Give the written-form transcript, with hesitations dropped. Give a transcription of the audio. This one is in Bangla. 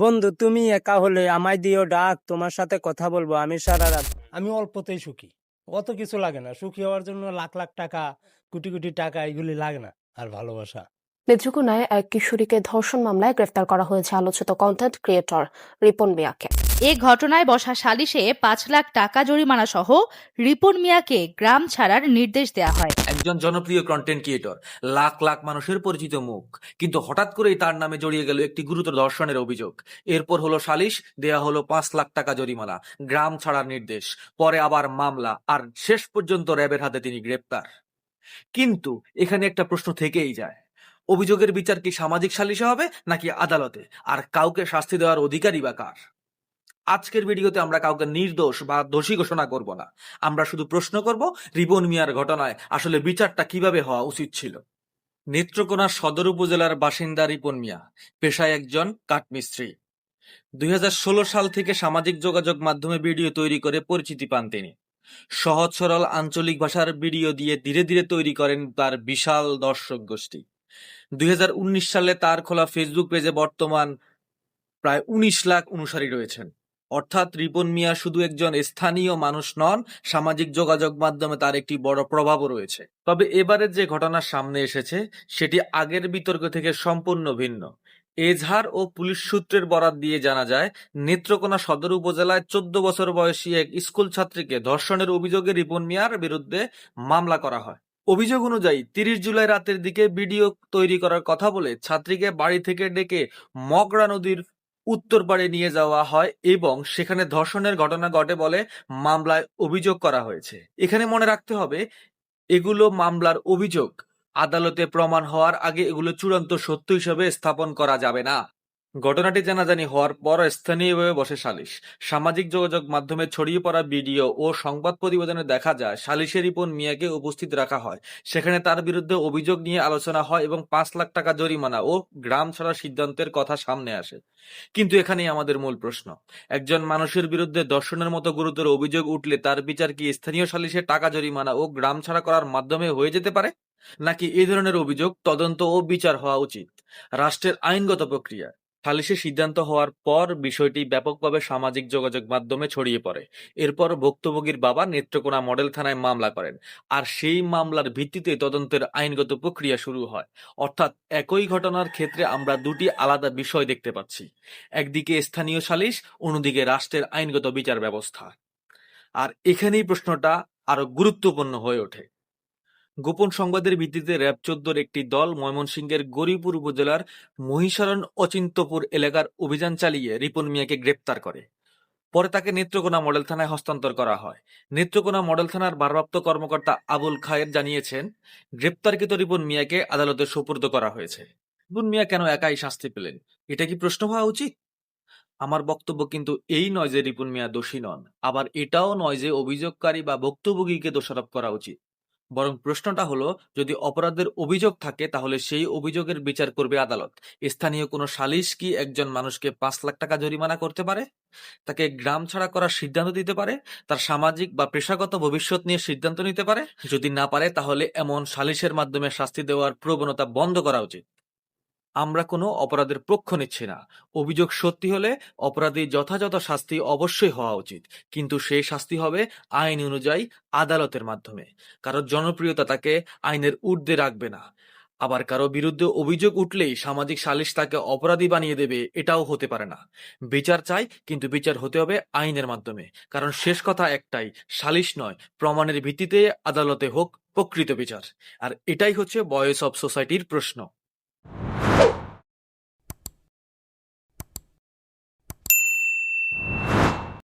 বন্ধু, তুমি একা হলে আমায় দিও ডাক, তোমার সাথে কথা বলবো আমি সারা রাত। আমি অল্পতেই সুখী, অত কিছু লাগে না। সুখী হওয়ার জন্য লাখ লাখ টাকা, কোটি কোটি টাকা এগুলি লাগে না। আর ভালোবাসা। নেত্রকোনায় এক কিশোরীকে ধর্ষণ মামলায় গ্রেফতার করা হয়েছে আলোচিত কন্টেন্ট ক্রিয়েটর রিপন মিয়াকে। এ ঘটনায় বসা সালিশে ৫ লাখ টাকা জরিমানা সহ রিপন মিয়াকে গ্রাম ছাড়ার নির্দেশ দেয়া হয়। একজন জনপ্রিয় কন্টেন্ট ক্রিয়েটর, লাখ লাখ মানুষের পরিচিত মুখ, কিন্তু হঠাৎ করেই তার নামে জড়িয়ে গেল একটি গুরুতর ধর্ষণের অভিযোগ। এরপর হলো সালিশ, দেয়া হলো ৫ লাখ টাকা জরিমানা, গ্রাম ছাড়ার নির্দেশ, পরে আবার মামলা, আর শেষ পর্যন্ত র্যাবের হাতে তিনি গ্রেপ্তার। কিন্তু এখানে একটা প্রশ্ন থেকেই যায়, অভিযোগের বিচার কি সামাজিক সালিশে হবে নাকি আদালতে? আর কাউকে শাস্তি দেওয়ার অধিকারই বা কার? আজকের ভিডিওতে আমরা কাউকে নির্দোষ বা দোষী ঘোষণা করব না। আমরা শুধু প্রশ্ন করব, রিপন মিয়ার ঘটনায় আসলে বিচারটা কিভাবে হওয়া উচিত ছিল। নেত্রকোনা সদর উপজেলার বাসিন্দা রিপন মিয়া পেশায় একজন কাঠমিস্ত্রি। ২০১৬ সাল থেকে সামাজিক যোগাযোগ মাধ্যমে ভিডিও তৈরি করে পরিচিতি পান তিনি। সহজ সরল আঞ্চলিক ভাষার ভিডিও দিয়ে ধীরে ধীরে তৈরি করেন তার বিশাল দর্শক গোষ্ঠী। ২০১৯ সালে তার খোলা ফেসবুক পেজে বর্তমান প্রায় ১৯ লাখ অনুসারী রয়েছেন। অর্থাৎ রিপন মিয়া শুধু একজন স্থানীয় মানুষ নন, সামাজিক যোগাযোগ মাধ্যমে তার একটি বড় প্রভাবও রয়েছে। তবে এবারে যে ঘটনা সামনে এসেছে সেটি আগের বিতর্ক থেকে সম্পূর্ণ ভিন্ন। এজাহার ও পুলিশ সূত্রের বরাত দিয়ে জানা যায়, নেত্রকোনা সদর উপজেলায় ১৪ বছর বয়সী এক স্কুল ছাত্রীকে ধর্ষণের অভিযোগে রিপন মিয়ার বিরুদ্ধে মামলা করা হয়। অভিযোগ অনুযায়ী ৩০ জুলাই রাতের দিকে ভিডিও তৈরি করার কথা বলে ছাত্রীকে বাড়ি থেকে ডেকে মগরা নদীর উত্তর পাড়ে নিয়ে যাওয়া হয় এবং সেখানে ধর্ষণের ঘটনা ঘটে বলে মামলায় অভিযোগ করা হয়েছে। এখানে মনে রাখতে হবে, এগুলো মামলার অভিযোগ। আদালতে প্রমাণ হওয়ার আগে এগুলো চূড়ান্ত সত্য হিসেবে স্থাপন করা যাবে না। ঘটনাটি জানাজানি হওয়ার পর স্থানীয়ভাবে বসে সালিশ। সামাজিক যোগাযোগ মাধ্যমে ছড়িয়ে পড়া ভিডিও ও সংবাদ প্রতিবেদনে দেখা যায়, সালিশে রিপন মিয়াকে উপস্থিত রাখা হয়। সেখানে তার বিরুদ্ধে অভিযোগ নিয়ে আলোচনা হয় এবং ৫ লাখ টাকা জরিমানা ও গ্রাম ছাড়ার সিদ্ধান্তের কথা সামনে আসে। কিন্তু এখানেই আমাদের মূল প্রশ্ন, একজন মানুষের বিরুদ্ধে ধর্ষণের মতো গুরুতর অভিযোগ উঠলে তার বিচার কি স্থানীয় সালিশে টাকা জরিমানা ও গ্রাম ছাড়া করার মাধ্যমে হয়ে যেতে পারে, নাকি এই ধরনের অভিযোগ তদন্ত ও বিচার হওয়া উচিত রাষ্ট্রের আইনগত প্রক্রিয়া? সালিশে সিদ্ধান্ত হওয়ার পর বিষয়টি ব্যাপকভাবে সামাজিক যোগাযোগ মাধ্যমে ছড়িয়ে পড়ে। এরপর ভুক্তভোগীর বাবা নেত্রকোনা মডেল থানায় মামলা করেন, আর সেই মামলার ভিত্তিতে তদন্তের আইনগত প্রক্রিয়া শুরু হয়। অর্থাৎ একই ঘটনার ক্ষেত্রে আমরা দুটি আলাদা বিষয় দেখতে পাচ্ছি, একদিকে স্থানীয় সালিশ, অন্যদিকে রাষ্ট্রের আইনগত বিচার ব্যবস্থা। আর এখানেই প্রশ্নটা আরো গুরুত্বপূর্ণ হয়ে ওঠে। গোপন সংবাদের ভিত্তিতে র্যাব ১৪-র একটি দল ময়মনসিংহের গৌরীপুর উপজেলার মহিষারণ অচিন্তপুর এলাকার অভিযান চালিয়ে রিপন মিয়াকে গ্রেপ্তার করে। পরে তাকে নেত্রকোনা মডেল থানায় হস্তান্তর করা হয়। নেত্রকোনা মডেল থানার ভারপ্রাপ্ত কর্মকর্তা আবুল খায়ের জানিয়েছেন, গ্রেপ্তারকৃত রিপন মিয়াকে আদালতে সোপর্দ করা হয়েছে। রিপন মিয়া কেন একাই শাস্তি পেলেন, এটা কি প্রশ্ন হওয়া উচিত? আমার বক্তব্য কিন্তু এই নয় যে রিপন মিয়া দোষী নন, আবার এটাও নয় যে অভিযোগকারী বা ভুক্তভোগীকে দোষারোপ করা উচিত। বরং প্রশ্নটা হলো, যদি অপরাধের অভিযোগ থাকে তাহলে সেই অভিযোগের বিচার করবে আদালত। স্থানীয় কোনো সালিশ কি একজন মানুষকে ৫ লাখ টাকা জরিমানা করতে পারে, তাকে গ্রাম ছাড়া করার সিদ্ধান্ত দিতে পারে, তার সামাজিক বা পেশাগত ভবিষ্যৎ নিয়ে সিদ্ধান্ত নিতে পারে? যদি না পারে তাহলে এমন সালিশের মাধ্যমে শাস্তি দেওয়ার প্রবণতা বন্ধ করা উচিত। আমরা কোনো অপরাধের পক্ষ নিচ্ছি না। অভিযোগ সত্যি হলে অপরাধী যথাযথ শাস্তি অবশ্যই হওয়া উচিত, কিন্তু সেই শাস্তি হবে আইন অনুযায়ী, আদালতের মাধ্যমে। কারো জনপ্রিয়তা তাকে আইনের ঊর্ধ্বে রাখবে না। আবার কারো বিরুদ্ধে অভিযোগ উঠলেই সামাজিক সালিশ তাকে অপরাধী বানিয়ে দেবে, এটাও হতে পারে না। বিচার চাই, কিন্তু বিচার হতে হবে আইনের মাধ্যমে। কারণ শেষ কথা একটাই, সালিশ নয়, প্রমাণের ভিত্তিতে আদালতে হোক প্রকৃত বিচার। আর এটাই হচ্ছে ভয়েস অফ সোসাইটির প্রশ্ন।